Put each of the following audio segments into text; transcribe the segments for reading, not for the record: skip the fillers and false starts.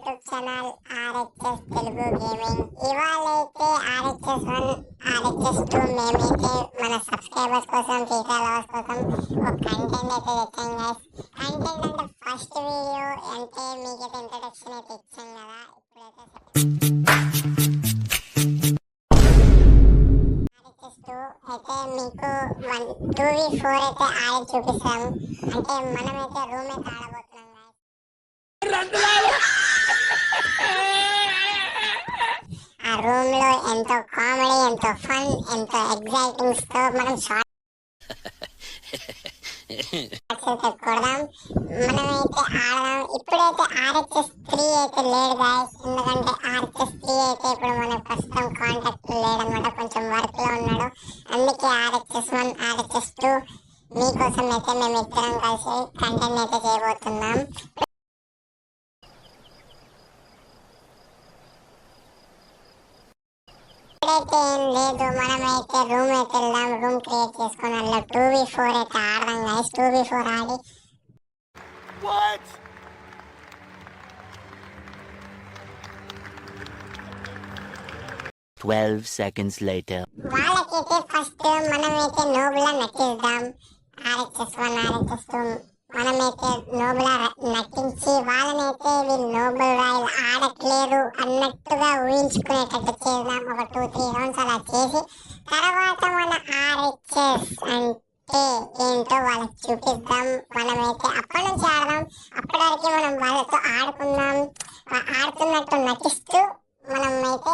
YouTube channel RHS Telugu gaming. ఇవాళ అయితే RHS 1 RHS 2 మేమైతే మన సబ్స్క్రైబర్స్ కోసం టీకా లవర్స్ కోసం ఒక కంటెంట్ అయితే తెచ్చాం గైస్. కంటెంట్ అంటే ఫస్ట్ వీడియో అంటే మీకైతే ఇంట్రడక్షన్ అయితే ఇచ్చాం కదా. ఇప్పుడైతే అయితే మీకు 2v4 అయితే ఆడి చూపిస్తాం. అంటే మనమైతే రూమ్ అయితే ఆడబోతున్నాం ఆ రూమ్ లో ఎంతో కామెడీ, ఎంతో ఫన్, ఎంతో ఎగ్జైటింగ్స్ తో మనం కొడదాం, మనమైతే ఆడదాం. ఇప్పుడైతే ఆర్హెచ్ఎస్ 3 అయితే లేడు గాయస్, ఎందుకంటే ఆర్హెచ్ఎస్ 3 అయితే ఇప్పుడు మనకు ప్రస్తుతం కాంటాక్ట్ లేడనమాట, కొంచెం వర్క్ లో ఉన్నాడు. అందుకే ఆర్హెచ్ఎస్ 1 ఆర్హెచ్ఎస్ 2 మీకోసం అయితే మేము ఇద్దరం కలిసి కంటెంట్ అయితే చేయబోతున్నాం. ఇప్పుడైతే ఏం లేదు, మనమైతే రూమ్ అయితే వెళ్దాం. రూమ్ క్రియేట్ చేసుకుని అందులో 2v4 అయితే ఆడదాం గైస్. 2v4 ఆడి seconds later. వాళ్ళకైతే ఫస్ట్ మనమైతే నోబులా నటిద్దాం. ఆర్హెచ్ఎస్ 1 ఆర్హెచ్ఎస్ 2 మనమైతే నోబులా నటించి వాళ్ళనైతే వీళ్ళు నోబుల్ రాయల్ ఆడట్లేరు అన్నట్టుగా ఊహించుకునేటట్టు చేద్దాం. ఒక 2-3 రౌండ్స్ అలా చేసి తర్వాత మన ఆర్హెచ్ఎస్ అంటే ఏంటో వాళ్ళకి చూపిద్దాం. మనమైతే అప్పటి నుంచి ఆడదాం. అప్పటి వరకు మనం వాళ్ళతో ఆడుకుందాం. ఆడుతున్నట్టు నటిస్తూ మనమైతే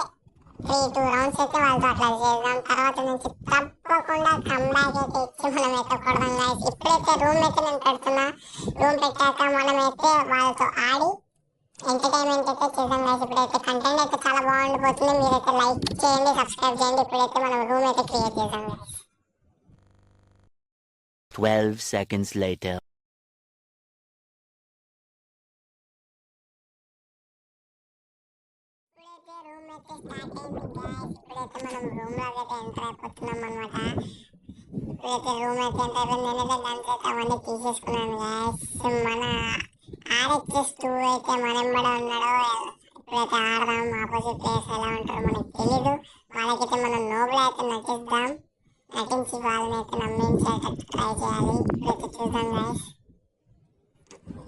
3-2 రౌండ్స్ అయితే వాళ్ళతో అట్లా చేద్దాం. తర్వాత నుంచి తప్పకుండా కంబ్యాక్ అయితే ఇచ్చి మనమైతే కొడదాం గైస్. ఇప్పుడైతే రూమ్ అయితే నేను పెడుతున్నా. రూమ్ పెట్టాక మనమైతే వాళ్ళతో ఆడి ఎంటర్టైన్మెంట్ అయితే చేద్దాం గైస్. ఇప్పుడైతే కంటెంట్ అయితే చాలా బాగుండిపోతుంది. మీరైతే లైక్ చేయండి, సబ్స్క్రైబ్ చేయండి. ఇప్పుడైతే మనం రూమ్ అయితే క్రియేట్ చేద్దాం గైస్. 12 seconds later. రూమ్ అయితే స్టార్ట్ అయింది గైస్. ఇప్పుడైతే మనం రూమ్ లో అయితే ఎంటర్ అయిపోతున్నాం అనమాట. ఇప్పుడైతే రూమ్ అయితే ఎంటర్ అయిపోయింది. నేనైతే గన్స్ అయితే అవన్నీ తీసేసుకున్నాను గైస్. మన ఆర్హెచ్ఎస్ 2 అయితే మన ఎంబడే ఉన్నాడు. ఇప్పుడైతే ఆడదాం. ఆపోజిట్ ప్లేయర్స్ ఎలా ఉంటారో మనకి తెలీదు. వాళ్ళకైతే మనం నోబుల్ అయితే నటిద్దాం. నటించి వాళ్ళని అయితే నమ్మించేటట్టు ట్రై చేయాలి. ఇప్పుడైతే చూద్దాం గైస్.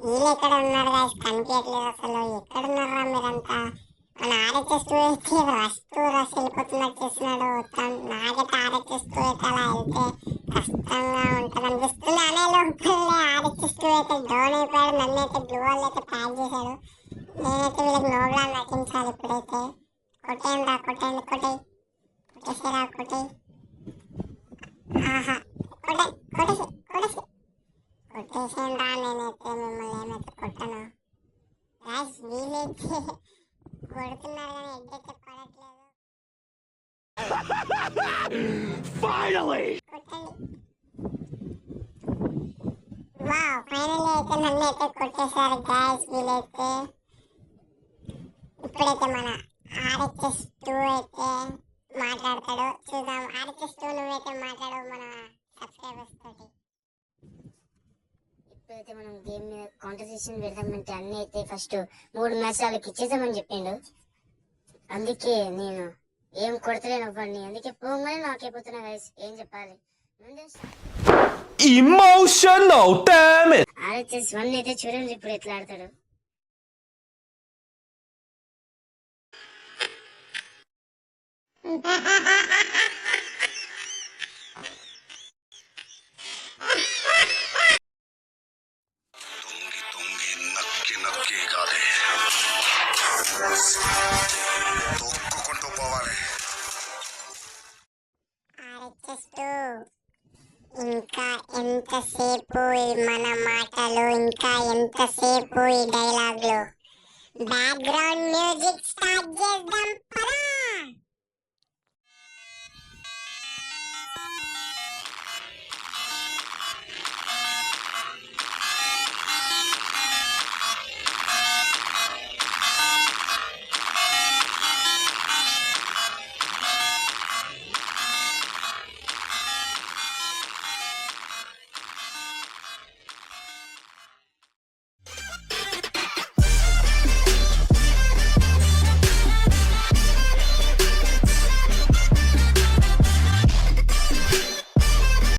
వీళ్ళు ఎక్కడ ఉన్నారు గైస్, కనిపించట్లేదు అసలు. ఎక్కడ ఉన్నారా మీరంతా? మన ఆర్హెచ్ఎస్ 2 అయితే రష్ వెళ్ళిపోతున్నట్టు చేస్తున్నాడు. నాకైతే ఆర్హెచ్ఎస్ 2 అయితే అలా వెళ్తే కష్టంగా ఉంటుంది అనిపిస్తుంది. అనే లోపలే ఆర్హెచ్ఎస్ 2 అయితే డౌన్ అయిపోయాడు. నన్ను అయితే గ్లూవాల్ అయితే ప్యాక్ చేశాడు. నేనైతే వీళ్ళకి నోబులా నటించాలి. ఇప్పుడైతే కొట్టేయండి రా, కొట్టేయండి, కొట్టేసేరా, కొట్టేయి. ఆహా, కొట్టేసేయండి రా. నేనైతే మిమ్మల్ని ఏమైతే కొట్టను గైస్. వీలైతే కొడుతున్నారు కానీ హెడ్ అయితే పడట్లేదు. Finally! కొట్టండి. వావ్, ఫైనల్లీ అయితే నన్ను అయితే కొట్టేశారు గైస్ వీలైతే. ఇప్పుడైతే మన ఆర్హెచ్ఎస్ 2 అయితే మాట్లాడతాడు, చూద్దాం. ఆర్హెచ్ఎస్ 2 నువ్వైతే మాట్లాడు మన సబ్స్క్రైబర్స్ తోటి. ఇప్పుడైతే మనం గేమ్ మీద కాంటెస్టేషన్ పెడదామంటే అన్నీ అయితే ఫస్ట్ 3 మ్యాచ్ వాళ్ళకి ఇచ్చేసామని చెప్పిండు. అందుకే నేను ఏం కొడతలేను అవ్వండి. అందుకే పోగానే నాకైపోతున్నా గైస్. ఏం చెప్పాలి, Emotional, damn it! ఆర్హెచ్ఎస్ 1 అయితే చూడండి ఇప్పుడు ఎట్లా ఆడతాడు. ఆర్హెచ్ఎస్ 2 ఇంకా ఎంతసేపు మన మాటలు, ఇంకా ఎంతసేపు ఈ డైలాగ్లు. బ్యాక్గ్రౌండ్ మ్యూజిక్ స్టార్ట్ చేద్దాం.